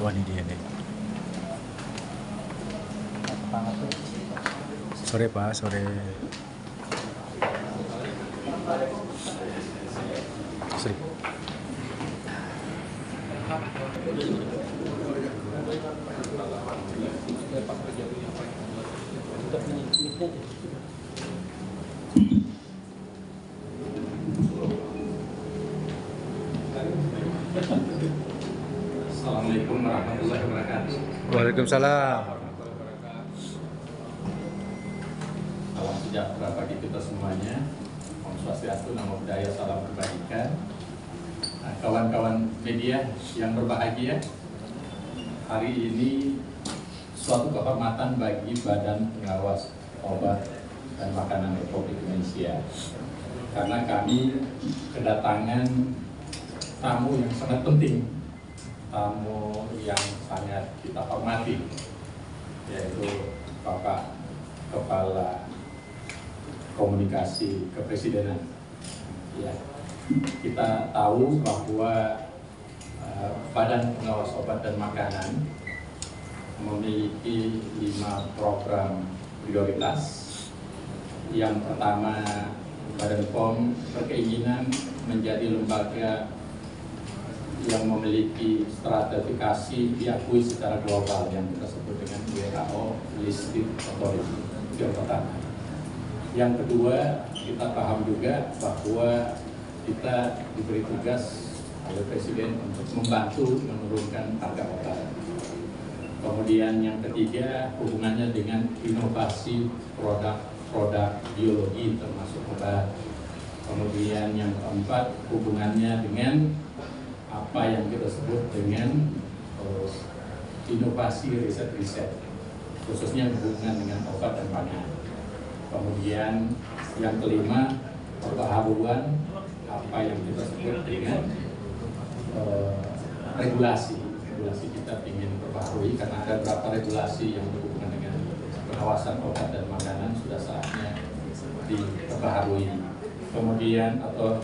Wah, ini dia nih. Sore Pak, sore. Sore. Assalamualaikum warahmatullahi wabarakatuh. Waalaikumsalam. Salam sejahtera bagi kita semuanya. Om Swastiastu, Namo Buddhaya, salam kebajikan. Nah, kawan-kawan media yang berbahagia, hari ini suatu kehormatan bagi Badan Pengawas Obat dan Makanan Republik Indonesia, karena kami kedatangan tamu yang sangat penting, tamu yang sangat kita hormati, yaitu Bapak Kepala Komunikasi Kepresidenan. Ya, kita tahu bahwa Badan Pengawas Obat dan Makanan memiliki 5 program prioritas. Yang pertama, Badan POM berkeinginan menjadi lembaga yang memiliki stratifikasi diakui secara global yang kita sebut dengan WHO Listed Authority. Itu yang pertama. Yang kedua, kita paham juga bahwa kita diberi tugas oleh Presiden untuk membantu menurunkan harga obat. Kemudian yang ketiga, hubungannya dengan inovasi produk biologi termasuk obat. Kemudian yang keempat, hubungannya dengan apa yang kita sebut dengan inovasi riset-riset, khususnya hubungan dengan obat dan pangan. Kemudian yang kelima, perbaharuan apa yang kita sebut dengan regulasi kita ingin perbaharui, karena ada beberapa regulasi yang berhubungan dengan pengawasan obat dan makanan sudah saatnya diperbaharui. Kemudian atau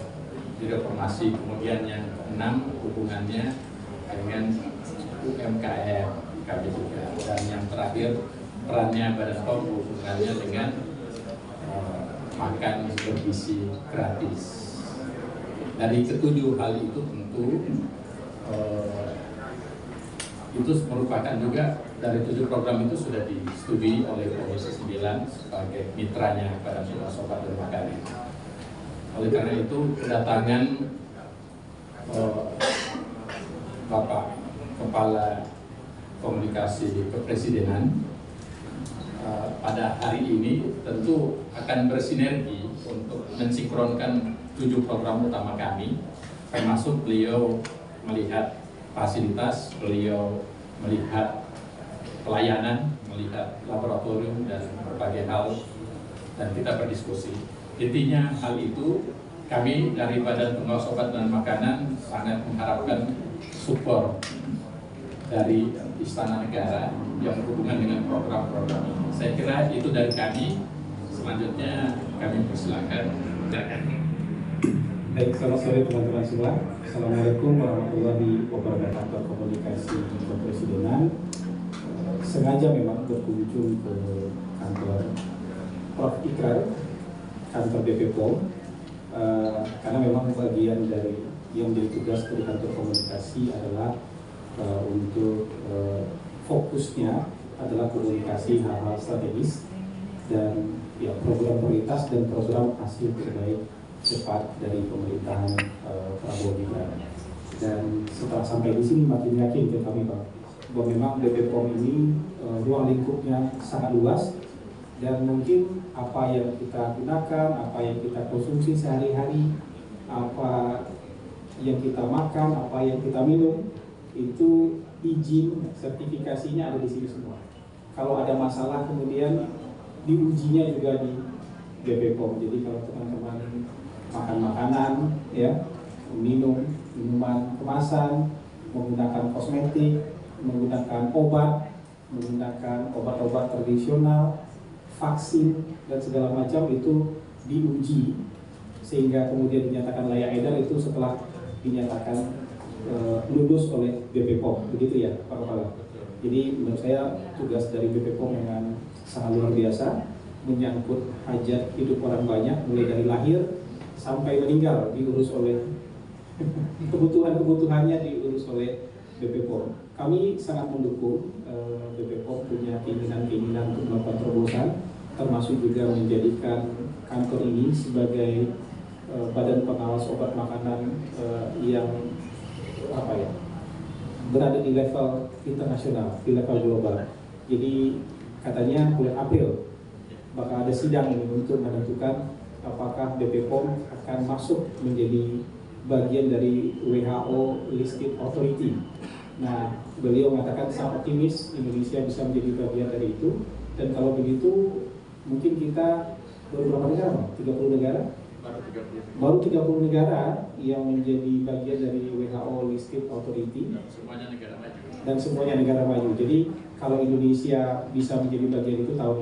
direformasi. Kemudian yang keenam, hubungannya dengan UMKM kami juga. Dan yang terakhir, perannya Badan POM hubungannya dengan makan bergizi gratis. Dari ketujuh hal itu tentu itu merupakan juga, dari 7 program itu sudah disetujui oleh Komisi 9 sebagai mitranya Badan Pengawas Obat dan Makanan. Oleh karena itu, kedatangan Bapak Kepala Komunikasi Kepresidenan pada hari ini tentu akan bersinergi untuk mensinkronkan 7 program utama kami, termasuk beliau melihat fasilitas, beliau melihat pelayanan, melihat laboratorium dan berbagai hal, dan kita berdiskusi. Intinya hal itu kami dari Badan Pengawas Obat dan Makanan sangat mengharapkan support dari Istana Negara yang berhubungan dengan program-program ini. Saya kira itu dari kami. Selanjutnya kami persilakan. Baik, selamat sore teman-teman semua. Assalamualaikum warahmatullahi wabarakatuh. Kantor Komunikasi Kepresidenan sengaja memang berkunjung ke kantor Prof. Ikrar, kantor BP POM, karena memang bagian dari yang menjadi tugas dari kantor komunikasi adalah untuk fokusnya adalah komunikasi hal-hal strategis dan ya, program prioritas dan program hasil terbaik cepat dari pemerintahan Prabowo Gibran. Dan setelah sampai di sini makin yakin ke kami bahwa memang BP POM ini ruang lingkupnya sangat luas, dan mungkin apa yang kita gunakan, apa yang kita konsumsi sehari-hari, apa yang kita makan, apa yang kita minum, itu izin sertifikasinya ada di sini semua. Kalau ada masalah kemudian diujinya juga di BP POM. Jadi kalau teman-teman makan makanan, ya, minum minuman kemasan, menggunakan kosmetik, menggunakan obat, menggunakan obat-obat tradisional, vaksin dan segala macam itu diuji sehingga kemudian dinyatakan layak edar itu setelah dinyatakan lulus oleh BP POM, begitu ya Pak Kepala. Jadi menurut saya tugas dari BP POM memang sangat luar biasa, menyangkut hajat hidup orang banyak, mulai dari lahir sampai meninggal diurus oleh kebutuhannya diurus oleh BP POM. Kami sangat mendukung BP POM punya keinginan untuk melakukan terobosan, termasuk juga menjadikan kantor ini sebagai badan pengawas obat makanan yang berada di level internasional, di level global. Jadi katanya bulan April bakal ada sidang ini untuk menentukan apakah BP POM akan masuk menjadi bagian dari WHO Listed Authority. Nah, beliau mengatakan sangat optimis Indonesia bisa menjadi bagian dari itu. Dan kalau begitu, mungkin kita baru berapa negara? 30 negara? Baru 30 negara yang menjadi bagian dari WHO Listed Authority. Dan semuanya negara maju. Jadi kalau Indonesia bisa menjadi bagian itu tahun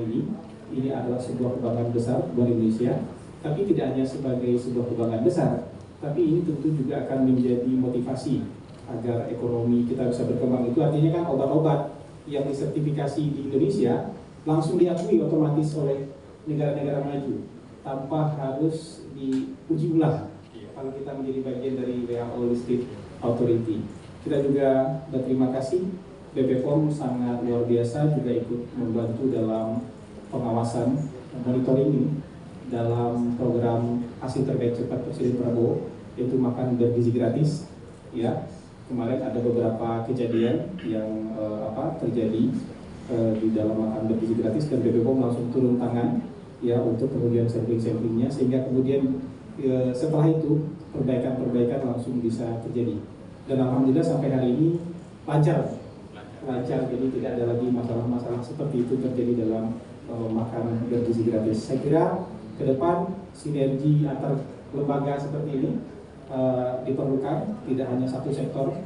ini adalah sebuah kebanggaan besar buat Indonesia. Tapi tidak hanya sebagai sebuah kebanggaan besar, tapi ini tentu juga akan menjadi motivasi agar ekonomi kita bisa berkembang. Itu artinya kan obat-obat yang disertifikasi di Indonesia langsung diakui otomatis oleh negara-negara maju tanpa harus diuji ulang kalau kita menjadi bagian dari WHO Listed Authority. Kita juga berterima kasih BP POM sangat luar biasa juga ikut membantu dalam pengawasan monitoring ini dalam program hasil terbaik cepat Presiden Prabowo, yaitu makan bergizi gratis. Ya, kemarin ada beberapa kejadian yang terjadi di dalam makan bergizi gratis, dan BP POM langsung turun tangan ya untuk kemudian sampling-samplingnya, sehingga kemudian setelah itu perbaikan langsung bisa terjadi. Dan alhamdulillah sampai hari ini lancar, jadi tidak ada lagi masalah-masalah seperti itu terjadi dalam makan bergizi gratis. Saya kira ke depan sinergi antar lembaga seperti ini diperlukan, tidak hanya satu sektor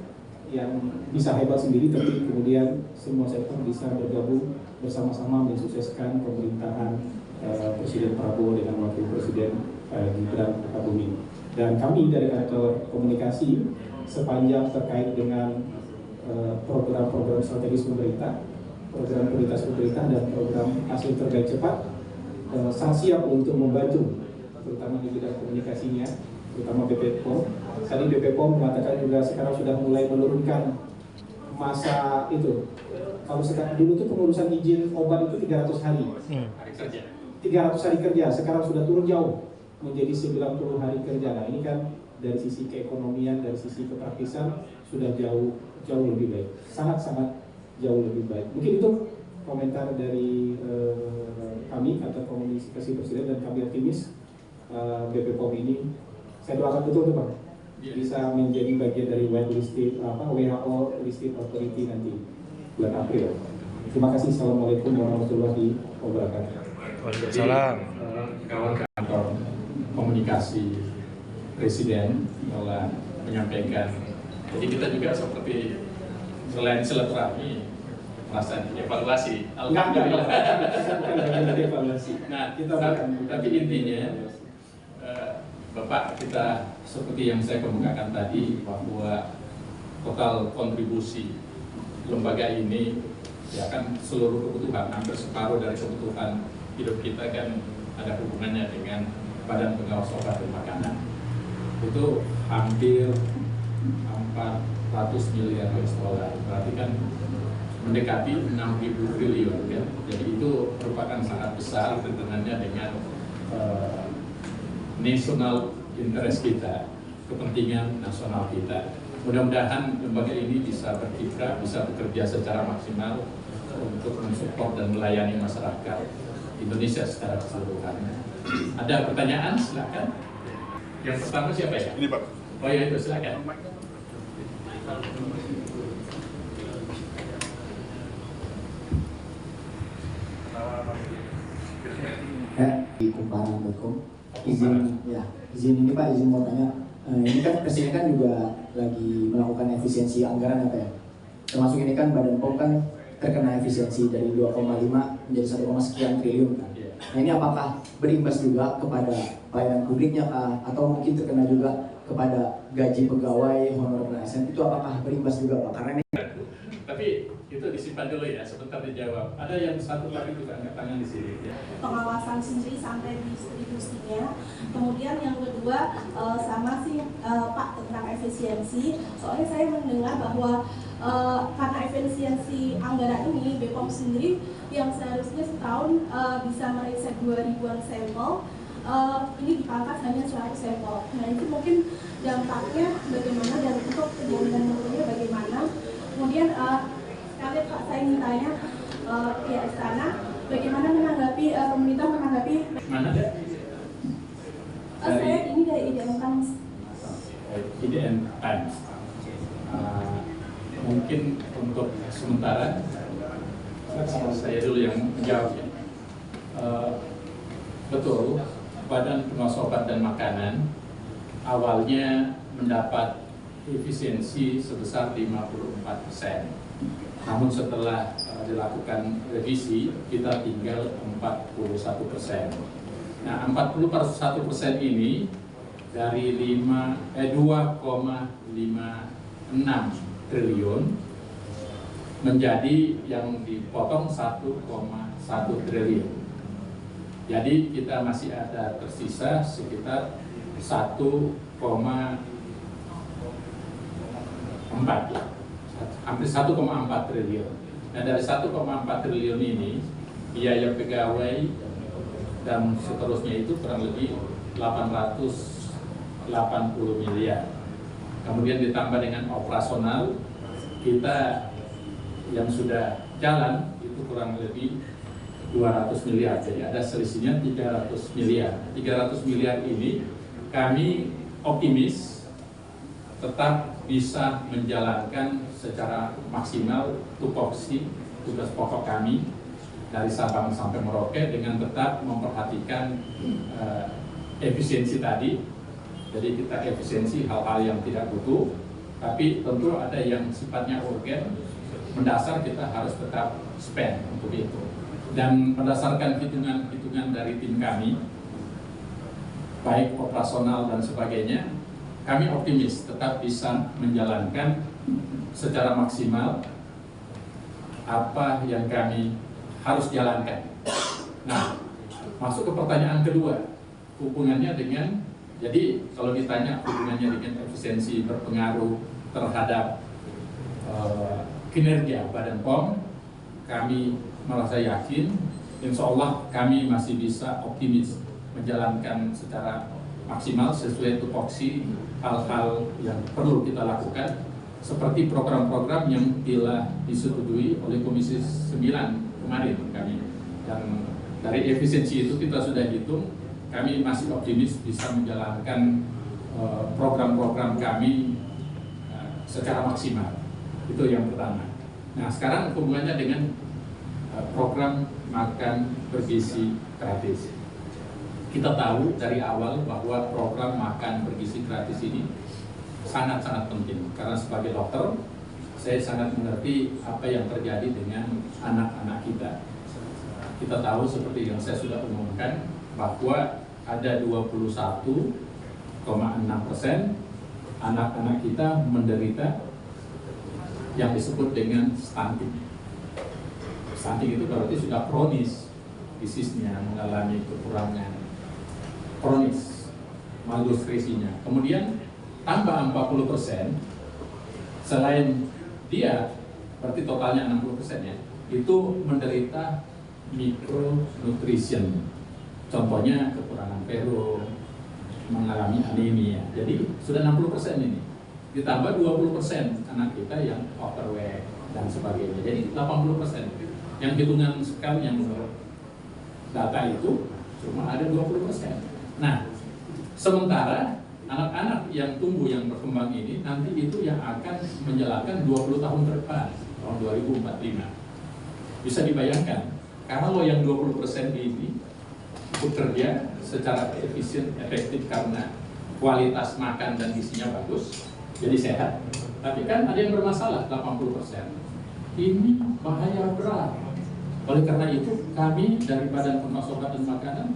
yang bisa hebat sendiri, tapi kemudian semua sektor bisa bergabung bersama-sama mensukseskan pemerintahan Presiden Prabowo dengan Wakil Presiden Gibran Rakabuming. Dan kami dari kantor komunikasi sepanjang terkait dengan program-program strategis pemerintah, program prioritas pemerintah dan program hasil terbaik cepat sangat siap untuk membantu, terutama di bidang komunikasinya, terutama BP POM. Tadi BP POM mengatakan juga sekarang sudah mulai menurunkan masa itu. Kalau sekarang dulu itu pengurusan izin obat itu 300 hari. 300 hari kerja, sekarang sudah turun jauh menjadi 90 hari kerja. Nah, ini kan dari sisi keekonomian, dari sisi kepraktisan sudah jauh lebih baik. Sangat jauh lebih baik. Mungkin itu komentar dari kami atau komunikasi Presiden, dan kami optimis BP POM ini, saya doakan betul Pak, bisa menjadi bagian dari WHO Listed Authority nanti bulan April. Terima kasih. Assalamualaikum warahmatullahi wabarakatuh. Waalaikumsalam. Kawan kantor komunikasi Presiden telah menyampaikan. Jadi kita juga seperti selain silaturahmi merasa dievaluasi. Alhamdulillah. Nah, tapi intinya Bapak, kita seperti yang saya kemukakan tadi, bahwa total kontribusi lembaga ini ya kan seluruh kebutuhan, hampir separuh dari kebutuhan hidup kita kan ada hubungannya dengan Badan Pengawas Obat dan Makanan. Itu hampir 400 miliar US dollar, berarti kan mendekati 6.000 triliun ya. Jadi itu merupakan sangat besar hubungannya dengan national interest kita, kepentingan nasional kita. Mudah-mudahan lembaga ini bisa berkiprah, bisa bekerja secara maksimal untuk mensupport dan melayani masyarakat Indonesia secara keseluruhan. Ada pertanyaan? Silakan. Yang pertama siapa ya? Ini Pak. Oh ya, itu silakan. Di kumparan.com. Izin ini Pak, izin mau tanya. Ini kan Presiden kan juga lagi melakukan efisiensi anggaran apa ya? Termasuk ini kan Badan POM kan terkena efisiensi dari 2,5 menjadi 1, sekian triliun kan. Nah, ini apakah berimbas juga kepada pelayanan publiknya kah? Atau mungkin terkena juga kepada gaji pegawai, honor dan ASN itu apakah berimbas juga Pak? Karena ini Tapi itu disimpan dulu ya, sebentar dijawab. Ada yang satu tadi juga angkat tangan di sini. Ya. Pengawasan sendiri sampai distribusinya. Kemudian yang kedua sama sih Pak tentang efisiensi. Soalnya saya mendengar bahwa karena efisiensi anggaran ini BPOM sendiri yang seharusnya setahun bisa meriset 2.000-an sampel, ini dipangkas hanya 100 sampel. Nah itu mungkin dampaknya bagaimana dan untuk kejadian mutunya bagaimana. Kemudian sekali Pak saya ingin tanya pihak istana bagaimana menanggapi pemerintah menanggapi Mana deh? saya ini dari IDM Times. IDN Times. Mungkin untuk sementara saya dulu yang menjawab ya. Betul, Badan Pengawas Obat dan Makanan awalnya mendapat efisiensi sebesar 54%. Namun setelah dilakukan revisi, kita tinggal 41%. Nah, 41% ini dari 2,56 triliun menjadi yang dipotong 1,1 triliun. Jadi kita masih ada tersisa sekitar 1,4 ya. Hampir 1,4 triliun. Nah dari 1,4 triliun ini biaya pegawai dan seterusnya itu kurang lebih 880 miliar. Kemudian ditambah dengan operasional kita yang sudah jalan itu kurang lebih 200 miliar. Jadi ada selisihnya 300 miliar. 300 miliar ini kami optimis tetap bisa menjalankan secara maksimal tupoksi tugas pokok kami dari Sabang sampai Merauke dengan tetap memperhatikan efisiensi tadi. Jadi kita efisiensi hal-hal yang tidak butuh, tapi tentu ada yang sifatnya urgen, mendasar kita harus tetap spend untuk itu. Dan berdasarkan hitungan-hitungan dari tim kami, baik operasional dan sebagainya, kami optimis tetap bisa menjalankan secara maksimal apa yang kami harus jalankan. Nah, masuk ke pertanyaan kedua, hubungannya dengan, jadi kalau ditanya hubungannya dengan efisiensi berpengaruh terhadap kinerja Badan POM, kami merasa yakin, insya Allah kami masih bisa optimis menjalankan secara maksimal sesuai tupoksi hal-hal yang perlu kita lakukan seperti program-program yang telah disetujui oleh Komisi 9 kemarin kami. Dan dari efisiensi itu kita sudah hitung, kami masih optimis bisa menjalankan program-program kami secara maksimal. Itu yang pertama. Nah sekarang hubungannya dengan program makan bergizi gratis. Kita tahu dari awal bahwa program makan bergizi gratis ini sangat-sangat penting. Karena sebagai dokter, saya sangat mengerti apa yang terjadi dengan anak-anak kita. Kita tahu seperti yang saya sudah umumkan, bahwa ada 21,6% anak-anak kita menderita yang disebut dengan stunting. Stunting itu berarti sudah kronis, bisnisnya mengalami kekurangan kronis, malnutrisinya. Kemudian tambah 40%, selain dia, berarti totalnya 60% ya, itu menderita micronutrition. Contohnya kekurangan ferro, mengalami anemia. Jadi sudah 60% ini. Ditambah 20% anak kita yang overweight dan sebagainya. Jadi 80%. Yang hitungan sekali yang menurut data itu cuma ada 20%. Nah, sementara anak-anak yang tumbuh yang berkembang ini nanti itu yang akan menjalankan 20 tahun ke depan, tahun 2045. Bisa dibayangkan, kalau yang 20% ini bekerja secara efisien, efektif karena kualitas makan dan gizinya bagus, jadi sehat. Tapi kan ada yang bermasalah 80%. Ini bahaya berat. Oleh karena itu kami dari Badan Pengawas Obat dan Makanan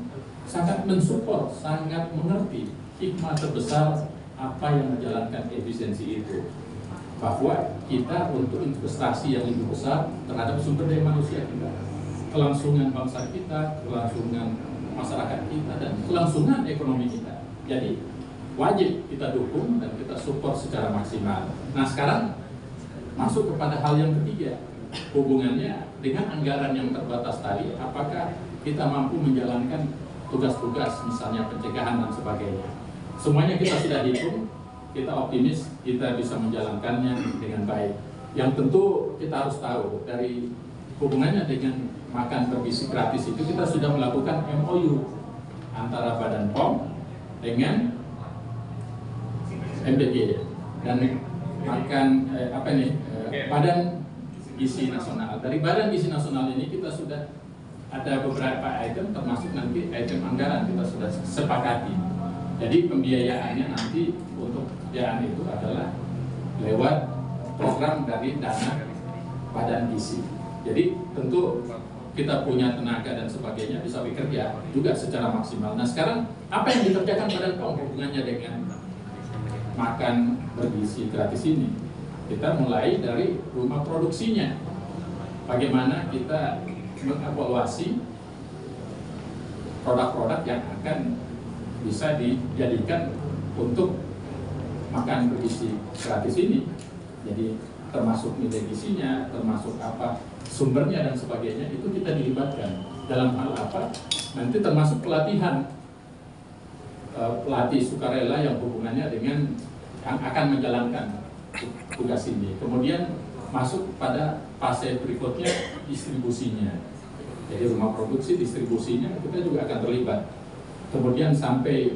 sangat mensupport, sangat mengerti hikmah terbesar apa yang menjalankan efisiensi itu? Bahwa kita untuk investasi yang lebih besar terhadap sumber daya manusia kita, kelangsungan bangsa kita, kelangsungan masyarakat kita, dan kelangsungan ekonomi kita. Jadi wajib kita dukung dan kita support secara maksimal. Nah sekarang masuk kepada hal yang ketiga, hubungannya dengan anggaran yang terbatas tadi, apakah kita mampu menjalankan tugas-tugas misalnya pencegahan dan sebagainya. Semuanya kita sudah hitung, kita optimis kita bisa menjalankannya dengan baik. Yang tentu kita harus tahu dari hubungannya dengan makan bergizi gratis itu, kita sudah melakukan MOU antara Badan POM dengan MBG dan Badan Gizi Nasional. Dari Badan Gizi Nasional ini kita sudah ada beberapa item, termasuk nanti item anggaran kita sudah sepakati. Jadi pembiayaannya nanti untuk pekerjaan itu adalah lewat program dari dana Badan Gizi. Jadi tentu kita punya tenaga dan sebagainya bisa bekerja juga secara maksimal. Nah sekarang apa yang dikerjakan Badan POM hubungannya dengan makan bergizi gratis ini? Kita mulai dari rumah produksinya. Bagaimana kita mengevaluasi produk-produk yang akan bisa dijadikan untuk makan bergizi gratis ini. Jadi termasuk nilai gizinya, termasuk apa sumbernya dan sebagainya, itu kita dilibatkan. Dalam hal apa? Nanti termasuk pelatihan pelatih sukarela yang hubungannya dengan yang akan menjalankan tugas ini. Kemudian masuk pada fase berikutnya, distribusinya. Jadi rumah produksi, distribusinya kita juga akan terlibat. Kemudian sampai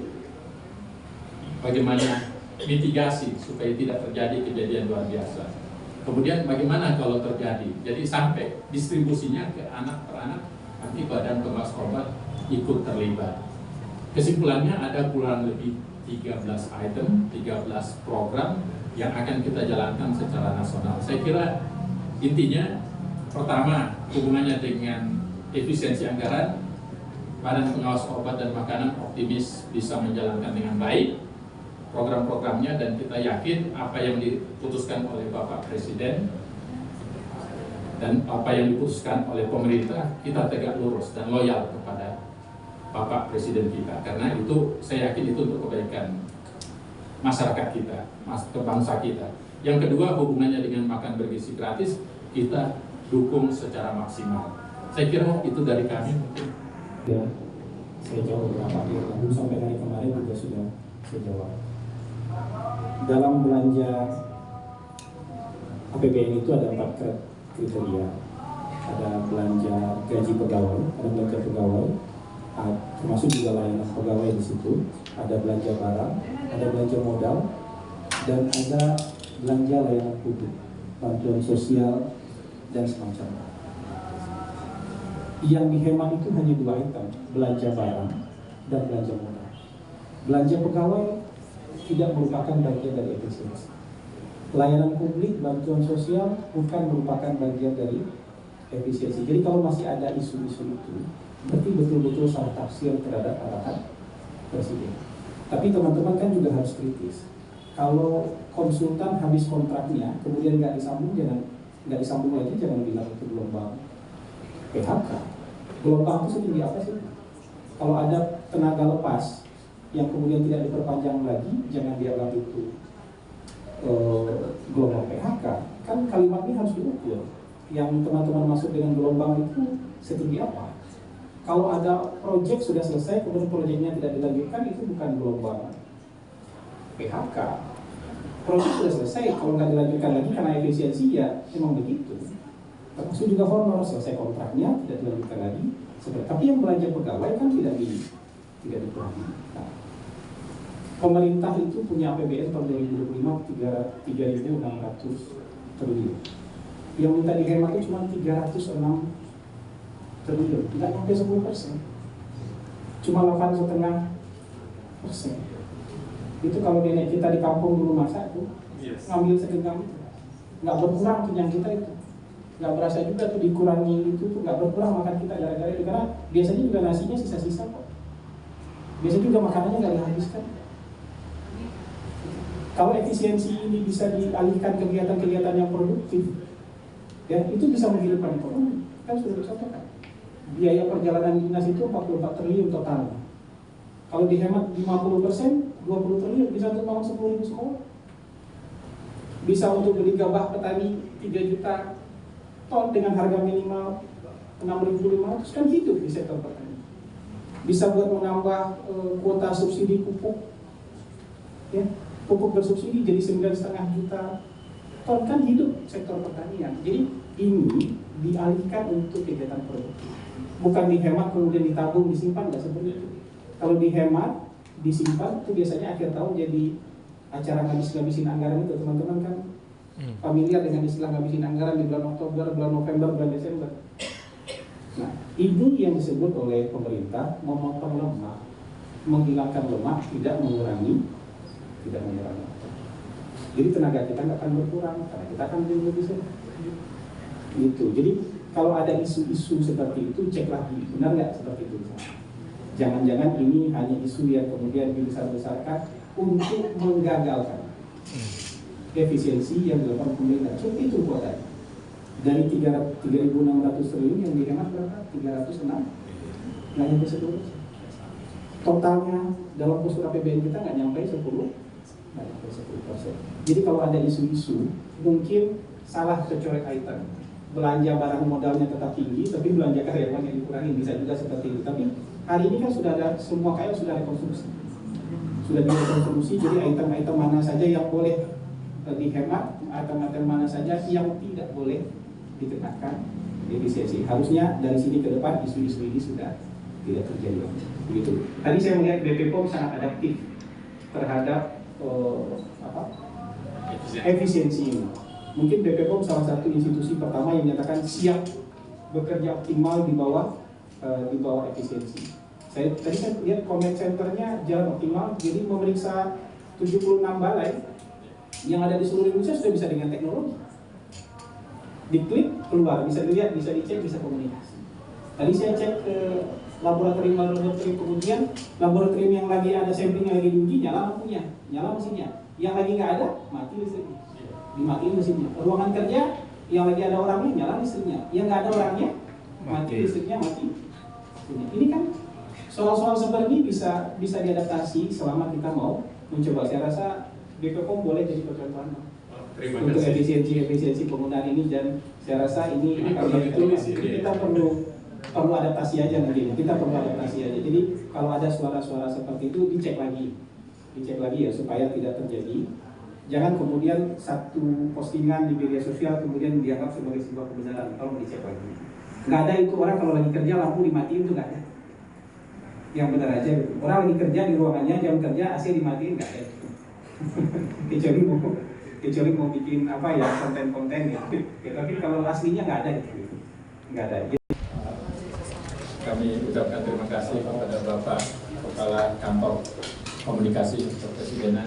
bagaimana mitigasi supaya tidak terjadi kejadian luar biasa. Kemudian bagaimana kalau terjadi? Jadi sampai distribusinya ke anak per anak, nanti Badan Pengawas Obat ikut terlibat. Kesimpulannya ada kurang lebih 13 item, 13 program yang akan kita jalankan secara nasional. Saya kira intinya pertama hubungannya dengan efisiensi anggaran, Badan Pengawas Obat dan Makanan optimis bisa menjalankan dengan baik program-programnya, dan kita yakin apa yang diputuskan oleh Bapak Presiden dan apa yang diputuskan oleh pemerintah, kita tegak lurus dan loyal kepada Bapak Presiden kita, karena itu saya yakin itu untuk kebaikan masyarakat kita, bangsa kita. Yang kedua, hubungannya dengan makan bergizi gratis, kita dukung secara maksimal. Saya kira itu dari kami. Ya, saya jawab beberapa yang lalu, sampai hari kemarin juga sudah saya jawab. Dalam belanja APBN itu ada 4 kriteria. Ada belanja gaji pegawai, ada belanja pegawai, termasuk juga layanan pegawai di situ. Ada belanja barang, ada belanja modal, dan ada belanja layanan publik, bantuan sosial dan semacamnya. Yang dihemat itu hanya 2 item, belanja barang dan belanja modal. Belanja pegawai tidak merupakan bagian dari efisiensi. Layanan publik, bantuan sosial bukan merupakan bagian dari efisiensi. Jadi kalau masih ada isu-isu itu, berarti betul-betul salah tafsir terhadap arahan Presiden. Tapi teman-teman kan juga harus kritis. Kalau konsultan habis kontraknya, kemudian nggak disambung lagi, jangan bilang itu gelombang PHK. Gelombang itu setinggi apa sih? Kalau ada tenaga lepas yang kemudian tidak diperpanjang lagi, jangan dianggap itu gelombang PHK. Kan kalimat ini harus diukur. Yang teman-teman masuk dengan gelombang itu setinggi apa? Kalau ada proyek sudah selesai, kemudian proyeknya tidak dilanjutkan, itu bukan gelombang PHK. Proyek sudah selesai, kalau nggak dilanjutkan lagi karena efisiensi, ya memang begitu. Termasuk juga honor, selesai kontraknya tidak dilanjutkan lagi. Tapi yang belanja pegawai kan tidak dikurangi. Nah, pemerintah itu punya APBN tahun 2025 3.600 triliun. Yang minta dihemat itu cuma 306 triliun, tidak sampai 10%. Cuma 8,5%. Itu kalau nenek kita di kampung dulu masak itu, ngambil segenggam itu, nggak berkurang kenyang kita itu. Nggak berasa juga tuh dikurangi itu tuh, nggak berkurang makan kita gara-gara itu, karena biasanya juga nasinya sisa-sisa kok. Biasanya juga makanannya nggak dihabiskan. Kalau efisiensi ini bisa dialihkan kegiatan-kegiatan yang produktif, ya itu bisa menghidupkan ekonomi. Kan sudah disampaikan. Biaya perjalanan dinas itu 44 triliun total. Kalau dihemat 50%, 20 triliun bisa untuk bangun 10.000 sekolah. Bisa untuk beli gabah petani 3 juta ton dengan harga minimal 6.500, kan hidup di sektor petani. Bisa buat menambah kuota subsidi pupuk, ya, pupuk bersubsidi jadi 9,5 juta ton, kan hidup sektor pertanian. Jadi ini dialihkan untuk kegiatan produktif, bukan dihemat kemudian ditabung disimpan, nggak seperti itu. Kalau dihemat disimpan itu biasanya akhir tahun jadi acara ngabisin anggaran itu, teman-teman kan familiar dengan istilah ngabisin anggaran di bulan Oktober, bulan November, bulan Desember. Nah, ini yang disebut oleh pemerintah memotong lemak, menghilangkan lemak, tidak mengurangi. Jadi tenaga kita nggak akan berkurang, karena kita akan lebih bisa. Gitu. Jadi kalau ada isu-isu seperti itu, cek lagi benar nggak seperti itu. Jangan-jangan ini hanya isu yang kemudian dibesar-besarkan untuk menggagalkan efisiensi yang dilakukan pemerintah. Seperti itu kuotanya. Dari 3.600 triliun yang dihemat berapa? 306? Nggak nyampe 10%. Totalnya dalam postur APBN kita nggak nyampe 10%. Jadi kalau ada isu-isu, mungkin salah kecoret item. Belanja barang modalnya tetap tinggi, tapi belanja karyawannya dikurangi, bisa juga seperti itu. Tapi hari ini kan sudah ada, semua kaya sudah rekonstruksi. Sudah direkonstruksi, jadi item-item mana saja yang boleh dihemat, item-item mana saja yang tidak boleh dikenakan efisiensi. Harusnya dari sini ke depan isu-isu ini sudah tidak terjadi. Begitu. Tadi saya melihat BP POM sangat adaptif terhadap efisiensi ini. Mungkin BP POM salah satu institusi pertama yang menyatakan siap bekerja optimal di bawah efisiensi. Tadi saya lihat comment centernya jalan optimal, jadi memeriksa 76 balai yang ada di seluruh Indonesia sudah bisa dengan teknologi. Diklik keluar, bisa dilihat, bisa dicek, bisa komunikasi. Tadi saya cek ke laboratorium, kemudian laboratorium yang lagi ada sampling yang lagi diuji, nyala lampunya, nyala mesinnya. Yang lagi nggak ada, mati listriknya, dimatiin mesinnya. Ruangan kerja yang lagi ada orangnya, nyala listriknya. Yang nggak ada orangnya, mati listriknya, mati. Ini kan soal-soal seperti ini bisa diadaptasi selama kita mau mencoba. Saya rasa BPOM boleh jadi percontohan untuk efisiensi penggunaan ini, dan saya rasa ini kita perlu adaptasi aja nanti. Kita perlu adaptasi aja. Jadi kalau ada suara-suara seperti itu dicek lagi ya supaya tidak terjadi. Jangan kemudian satu postingan di media sosial kemudian dianggap sebagai sebuah kebenaran. Kalau dicek lagi, nggak ada itu orang kalau lagi kerja lampu dimatiin itu nggak ada. Yang benar aja gitu. Orang lagi kerja di ruangannya jam kerja AC dimatiin nggak ada. kecuali mau bikin apa ya konten-konten gitu. Tapi kalau aslinya nggak ada gitu. Nggak ada. Kami ucapkan terima kasih kepada Bapak Kepala Kantor Komunikasi Kepresidenan